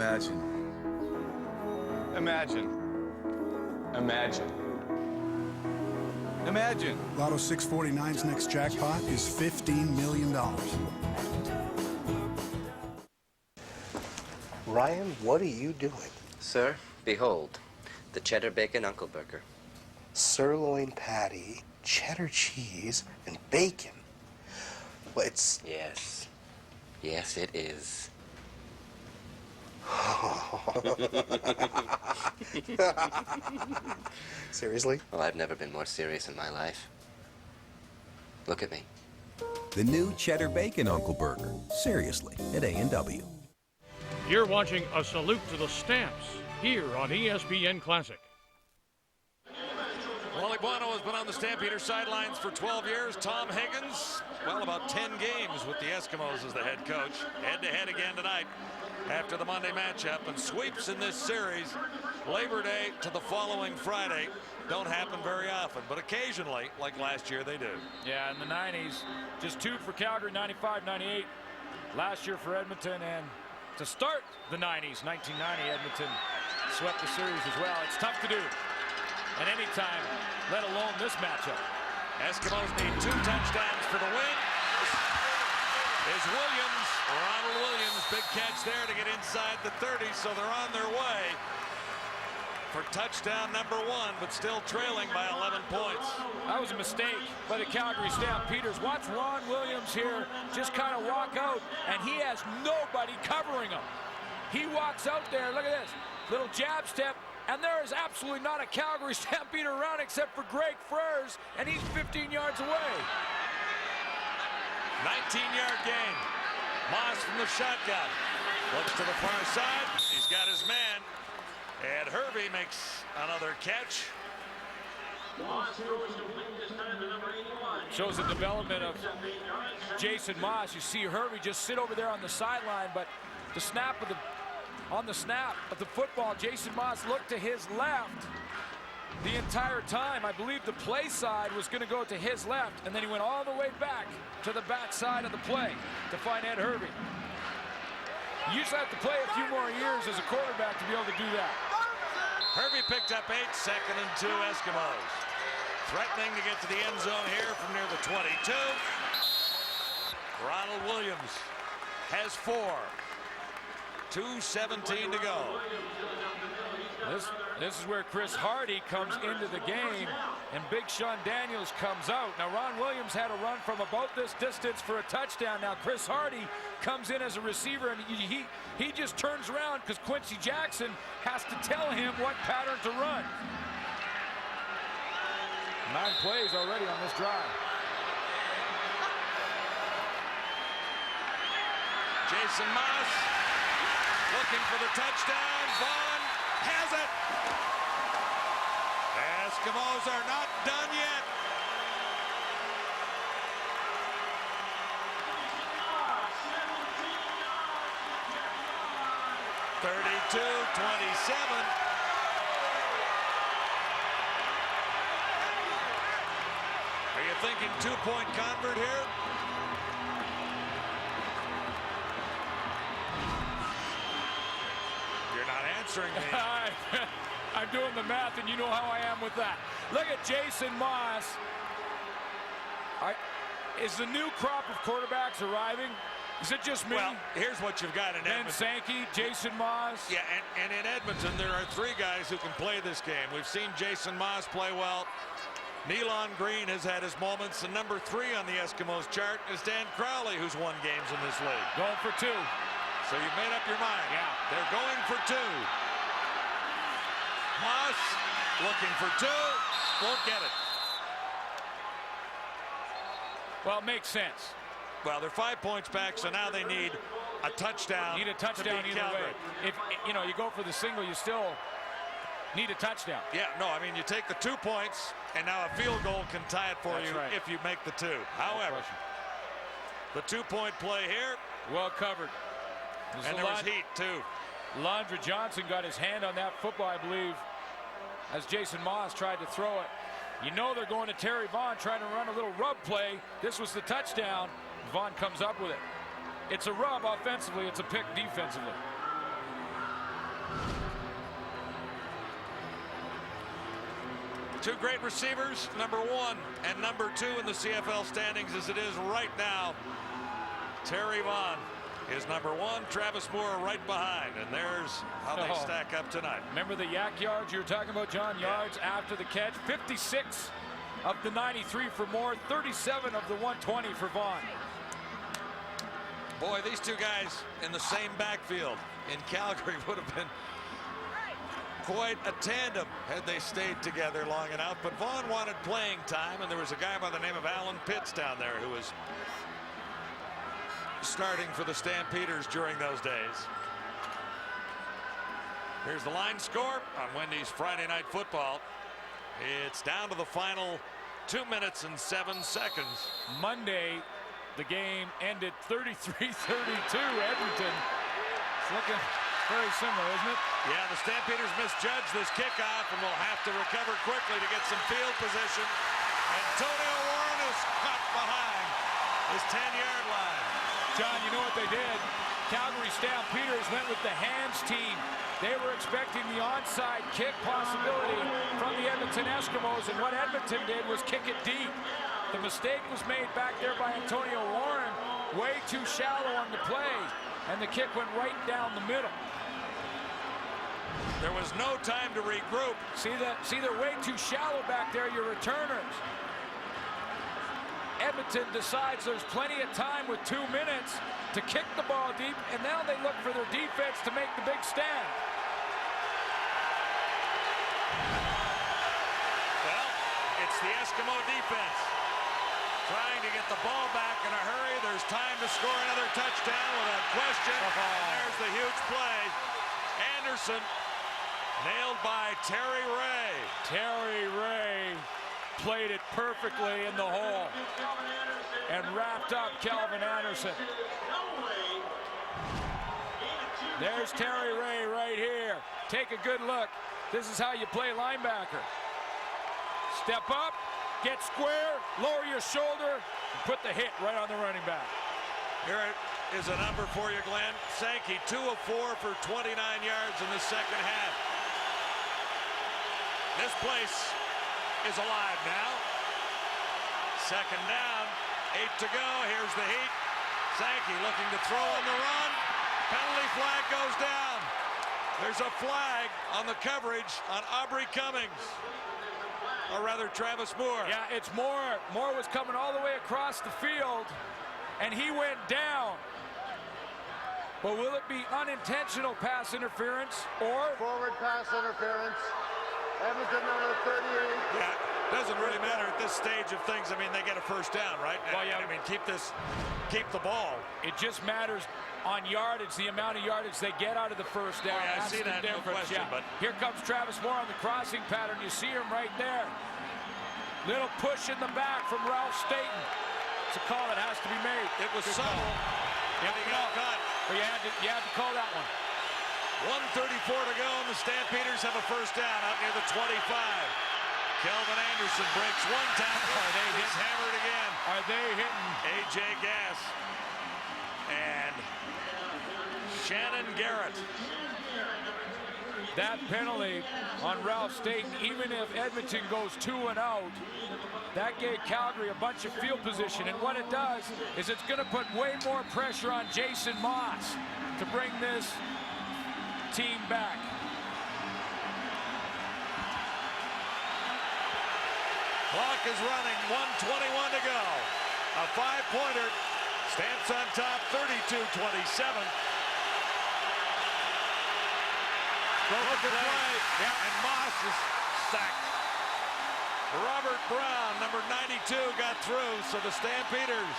Imagine. Imagine. Imagine. Imagine. Lotto 649's next jackpot is $15 million. Ryan, what are you doing? Sir, behold, the cheddar bacon Uncle Burger. Sirloin patty, cheddar cheese, and bacon. Well, it's... Yes. Yes, it is. Seriously? Well, I've never been more serious in my life. Look at me. The new cheddar bacon Uncle Burger. Seriously, at A&W. You're watching A Salute to the Stamps here on ESPN Classic. Wally Buono has been on the Stampeders sidelines for 12 years. Tom Higgins, well, about 10 games with the Eskimos as the head coach. Head-to-head again tonight after the Monday matchup, and sweeps in this series, Labor Day to the following Friday, don't happen very often, but occasionally, like last year, they do. Yeah, in the 90s, just 2 for Calgary, 95, 98. Last year for Edmonton, and to start the 90s, 1990, Edmonton swept the series as well. It's tough to do at any time, let alone this matchup. Eskimos need 2 touchdowns for the win. Is Williams, Ronald Williams, big catch there to get inside the 30, so they're on their way for touchdown number 1, but still trailing by 11 points. That was a mistake by the Calgary Stampeders. Watch Ron Williams here just kind of walk out, and he has nobody covering him. He walks out there, look at this, little jab step, and there is absolutely not a Calgary Stampeder around except for Greg Frers, and he's 15 yards away. 19-yard gain. Moss from the shotgun. Looks to the far side. He's got his man. And Hervey makes another catch. Shows the development of Jason Moss. You see Hervey just sit over there on the sideline, but on the snap of the football, Jason Moss looked to his left the entire time. I believe the play side was going to go to his left, and then he went all the way back to the back side of the play to find Ed Hervey. You usually have to play a few more years as a quarterback to be able to do that. Hervey picked up 8, 2nd and 2 Eskimos. Threatening to get to the end zone here from near the 22. Ronald Williams has 4. 2:17 to go. This is where Chris Hardy comes into the game, and Big Sean Daniels comes out. Now, Ron Williams had a run from about this distance for a touchdown. Now, Chris Hardy comes in as a receiver, and he just turns around because Quincy Jackson has to tell him what pattern to run. 9 plays already on this drive. Jason Moss looking for the touchdown. Vaughn has it. Eskimos are not done yet. (32-27). Are you thinking 2-point convert here? You're not answering me. I'm doing the math, and you know how I am with that. Look at Jason Moss. Is the new crop of quarterbacks arriving? Is it just me? Well, here's what you've got in Ben Edmonton. Sankey, Jason Moss. Yeah, and in Edmonton, there are 3 guys who can play this game. We've seen Jason Moss play well. Nealon Green has had his moments, and number 3 on the Eskimos chart is Dan Crowley, who's won games in this league. Going for 2. So you've made up your mind. Yeah. They're going for 2. Moss looking for 2. Won't get it. Well, it makes sense. Well, they're 5 points back, so now they need a touchdown. Need a touchdown either way. If you go for the single, you still need a touchdown. Yeah, no, I mean, you take the 2 points, and now a field goal can tie it for you if you make the 2. However, the 2-point play here. Well covered. And there was heat, too. Londra Johnson got his hand on that football, I believe, as Jason Moss tried to throw it. You know they're going to Terry Vaughn, trying to run a little rub play. This was the touchdown. Vaughn comes up with it. It's a rub offensively. It's a pick defensively. Two great receivers, number 1 and number 2 in the CFL standings as it is right now. Terry Vaughn is number 1, Travis Moore right behind, and there's how they stack up tonight. Remember the yak yards you were talking about, John? Yards after the catch. 56 of the 93 for Moore, 37 of the 120 for Vaughn. Boy, these two guys in the same backfield in Calgary would have been quite a tandem had they stayed together long enough. But Vaughn wanted playing time, and there was a guy by the name of Alan Pitts down there who was starting for the Stampeders during those days. Here's the line score on Wendy's Friday Night Football. It's down to the final 2 minutes and 7 seconds. Monday, the game ended 33-32. Edmonton. It's looking very similar, isn't it? Yeah, the Stampeders misjudged this kickoff and will have to recover quickly to get some field position. Antonio Warren is caught behind his 10-yard line. John, you know what they did? Calgary Stampeders went with the hands team. They were expecting the onside kick possibility from the Edmonton Eskimos, and what Edmonton did was kick it deep. The mistake was made back there by Antonio Warren, way too shallow on the play, and the kick went right down the middle. There was no time to regroup. See, they're way too shallow back there, your returners. Edmonton decides there's plenty of time with 2 minutes to kick the ball deep, and now they look for their defense to make the big stand. Well, it's the Eskimo defense trying to get the ball back in a hurry. There's time to score another touchdown without question. There's the huge play. Anderson nailed by Terry Ray. Terry Ray played it perfectly in the hole and wrapped up Calvin Anderson. There's Terry Ray right here. Take a good look. This is how you play linebacker. Step up, get square, lower your shoulder, and put the hit right on the running back. Here is a number for you, Glenn. Sankey, 2 of 4 for 29 yards in the second half. This place is alive now. Second down, 8 to go. Here's the heat. Sankey looking to throw on the run. Penalty flag goes down. There's a flag on the coverage on Aubrey Cummings. Or rather, Travis Moore. Yeah, it's Moore. Moore was coming all the way across the field, and he went down. But will it be unintentional pass interference or forward pass interference? Edmonton number 38. Yeah, doesn't really matter at this stage of things. I mean, they get a first down, right? Well, yeah. I mean, keep the ball. It just matters on yardage, the amount of yardage they get out of the first down. Oh, yeah, I That's see that, no question. Yeah. But here comes Travis Moore on the crossing pattern. You see him right there. Little push in the back from Ralph Staten. It's a call that has to be made. It was subtle. Yeah, he got caught. But you had to call that one. 1:34 to go, and the Stampeders have a first down out near the 25. Kelvin Anderson breaks one tackle. He's hammered again. Are they hitting? A.J. Gass and Shannon Garrett. That penalty on Ralph Staten, even if Edmonton goes 2 and out, that gave Calgary a bunch of field position. And what it does is it's going to put way more pressure on Jason Moss to bring this team back. Clock is running, 1:21 to go. A 5-pointer, Stamps on top, 32-27. Look at play, and Moss is sacked. Robert Brown, number 92, got through, so the Stampeders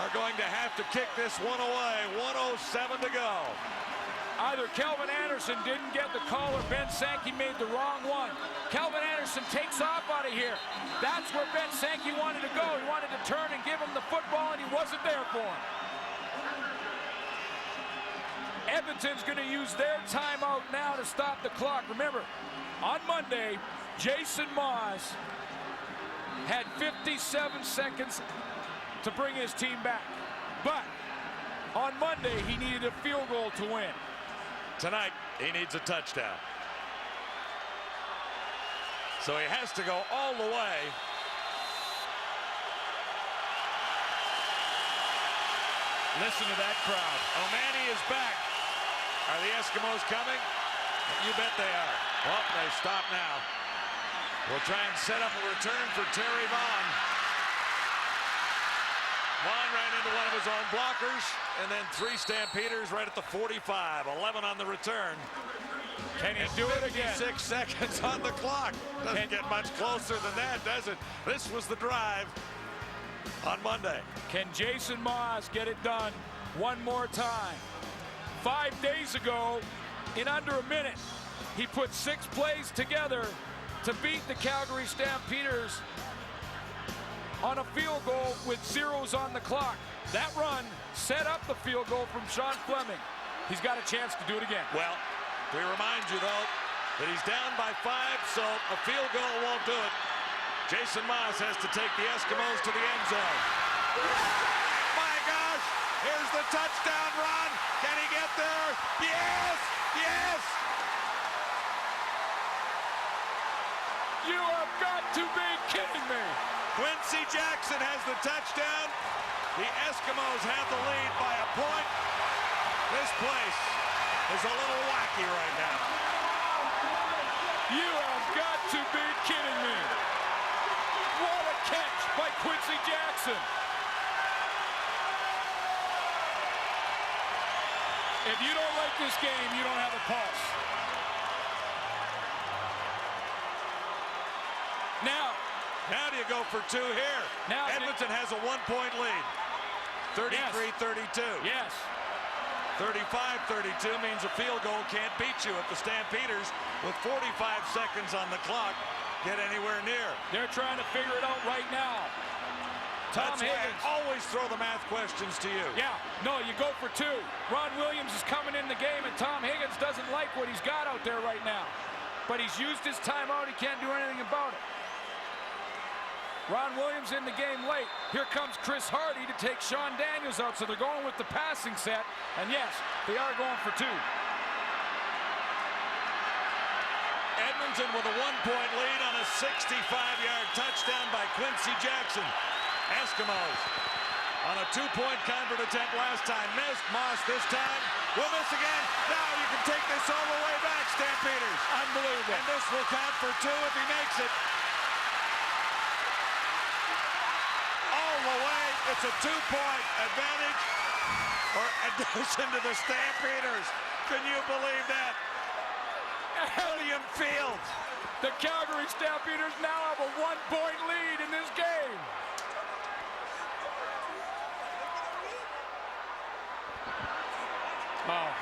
are going to have to kick this one away. 1:07 to go. Either Kelvin Anderson didn't get the call or Ben Sankey made the wrong one. Kelvin Anderson takes off out of here. That's where Ben Sankey wanted to go. He wanted to turn and give him the football, and he wasn't there for him. Edmonton's going to use their timeout now to stop the clock. Remember, on Monday, Jason Moss had 57 seconds to bring his team back. But on Monday, he needed a field goal to win. Tonight, He needs a touchdown. So he has to go all the way. Listen to that crowd. O'Mani is back. Are the Eskimos coming? You bet they are. Well, they stop now. We'll try and set up a return for Terry Vaughn. Vaughn ran into one of his own blockers, and then 3 Stampeders right at the 45. 11 on the return. Can he do it again? 6 seconds on the clock. Doesn't get much closer than that, does it? This was the drive on Monday. Can Jason Moss get it done one more time? 5 days ago, in under a minute, he put 6 plays together to beat the Calgary Stampeders on a field goal with zeros on the clock. That run set up the field goal from Sean Fleming. He's got a chance to do it again. Well, we remind you, though, that he's down by 5, so a field goal won't do it. Jason Moss has to take the Eskimos to the end zone. My gosh! Here's the touchdown run. Can he get there? Yes! Yes! You have got to be kidding me. Quincy Jackson has the touchdown. The Eskimos have the lead by a point. This place is a little wacky right now. You have got to be kidding me. What a catch by Quincy Jackson. If you don't like this game, you don't have a pulse. Now do you go for 2 here? Now Edmonton has a 1-point lead. 33-32. Yes. 35-32 means a field goal can't beat you if the Stampeders, with 45 seconds on the clock, get anywhere near. They're trying to figure it out right now. That's why I always throw the math questions to you. Yeah, no, you go for 2. Ron Williams is coming in the game, and Tom Higgins doesn't like what he's got out there right now. But he's used his timeout. He can't do anything about it. Ron Williams in the game late. Here comes Chris Hardy to take Sean Daniels out, so they're going with the passing set. And yes, they are going for 2. Edmonton with a 1-point lead on a 65-yard touchdown by Quincy Jackson. Eskimos on a 2-point convert attempt last time. Missed. Moss this time will miss again. Now you can take this all the way back, Stampeders. Unbelievable. And this will count for 2 if he makes it. All the way. It's a 2-point advantage or addition to the Stampeders. Can you believe that? William Fields. The Calgary Stampeders now have a 1-point lead in this game. Oh.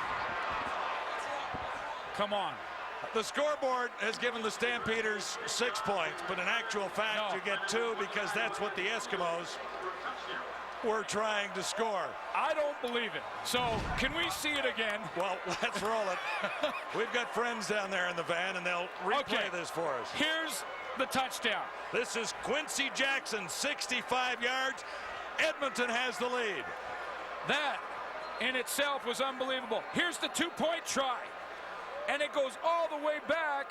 Come on. The scoreboard has given the Stampeders 6 points, but in actual fact, you get 2 because that's what the Eskimos were trying to score. I don't believe it. So, can we see it again? Well, let's roll it. We've got friends down there in the van, and they'll replay this for us. Here's the touchdown. This is Quincy Jackson, 65 yards. Edmonton has the lead. That in itself was unbelievable. Here's the 2-point try. And it goes all the way back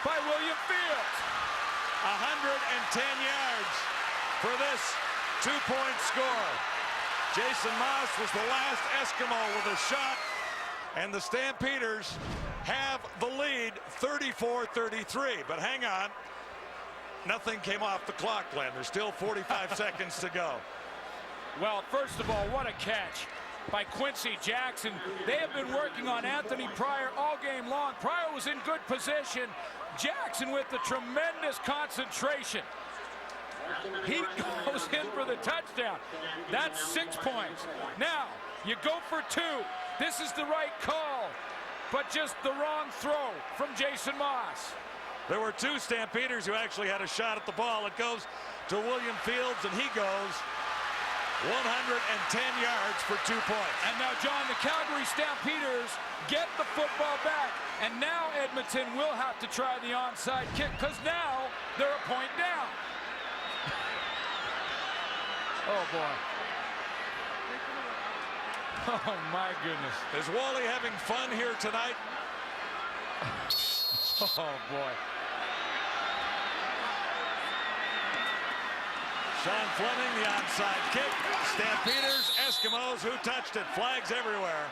by William Fields. 110 yards for this 2-point score. Jason Moss was the last Eskimo with a shot, and the Stampeders have the lead 34-33. But hang on, nothing came off the clock, Glenn. There's still 45 seconds to go. Well, first of all, what a catch by Quincy Jackson. They have been working on Anthony Pryor all game long. Pryor was in good position. Jackson with the tremendous concentration. He goes in for the touchdown. That's 6 points. Now, you go for 2. This is the right call, but just the wrong throw from Jason Moss. There were 2 Stampeders who actually had a shot at the ball. It goes to William Fields, and he goes 110 yards for 2 points. And now, John, the Calgary Stampeders get the football back. And now Edmonton will have to try the onside kick because now they're a point down. Oh, boy. Oh, my goodness. Is Wally having fun here tonight? Oh, boy. Sean Fleming, the onside kick. Stampeders, Eskimos, who touched it? Flags everywhere.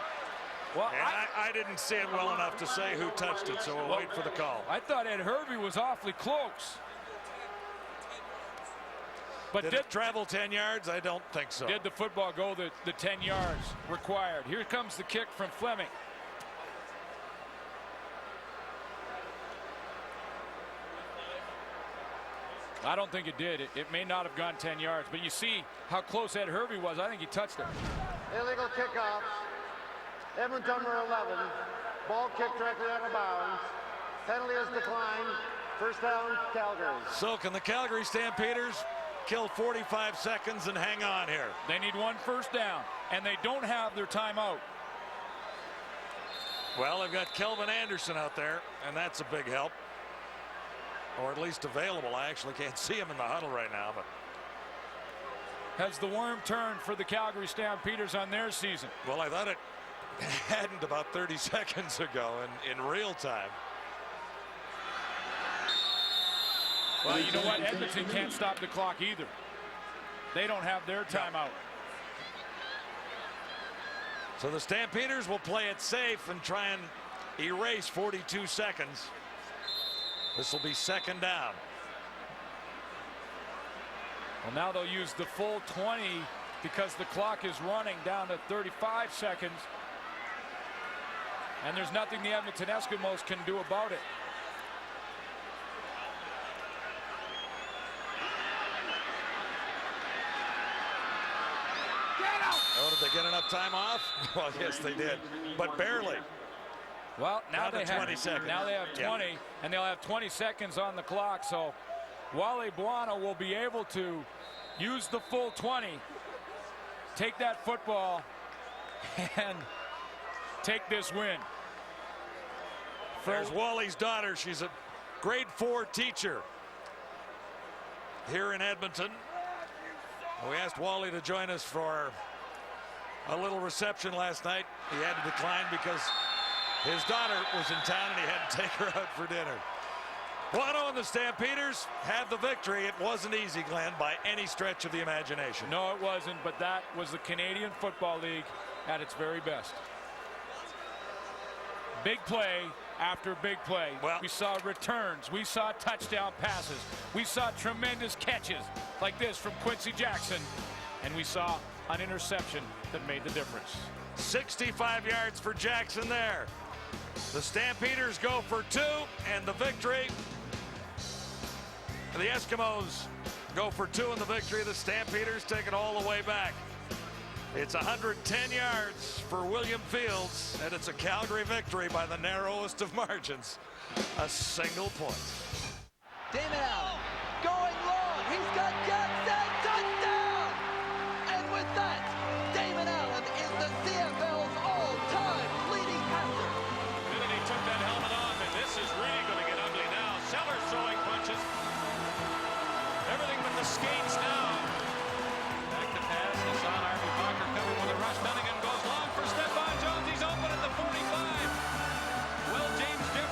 Well, I didn't see it well enough to say who touched it, so we'll wait for the call. I thought Ed Hervey was awfully close. But did it travel 10 yards? I don't think so. Did the football go the 10 yards required? Here comes the kick from Fleming. I don't think it did. It may not have gone 10 yards, but you see how close Ed Hervey was. I think he touched it. Illegal kickoff. Edmonton number 11. Ball kicked directly out of bounds. Penalty is declined. First down, Calgary. So can the Calgary Stampeders kill 45 seconds and hang on here? They need one first down, and they don't have their timeout. Well, they've got Kelvin Anderson out there, and that's a big help. Or at least available. I actually can't see him in the huddle right now. But has the worm turned for the Calgary Stampeders on their season? Well, I thought it hadn't about 30 seconds ago in real time. Well, you know what? Edmonton can't stop the clock either. They don't have their timeout. So the Stampeders will play it safe and try and erase 42 seconds. This will be second down. Well, now they'll use the full 20 because the clock is running down to 35 seconds. And there's nothing the Edmonton Eskimos can do about it. Oh, did they get enough time off? Well, yes, they did, but barely. Well, now they have 20 seconds. Now they have 20, and they'll have 20 seconds on the clock. So Wally Buono will be able to use the full 20, take that football, and take this win. There's Wally's daughter. She's a grade 4 teacher here in Edmonton. We asked Wally to join us for a little reception last night. He had to decline because his daughter was in town and he had to take her out for dinner. Buono and the Stampeders have the victory. It wasn't easy, Glenn, by any stretch of the imagination. No, it wasn't, but that was the Canadian Football League at its very best. Big play after big play. Well, we saw returns. We saw touchdown passes. We saw tremendous catches like this from Quincy Jackson. And we saw an interception that made the difference. 65 yards for Jackson there. The Stampeders go for 2, and the victory. The Eskimos go for 2 in the victory. The Stampeders take it all the way back. It's 110 yards for William Fields, and it's a Calgary victory by the narrowest of margins. A single point. Damon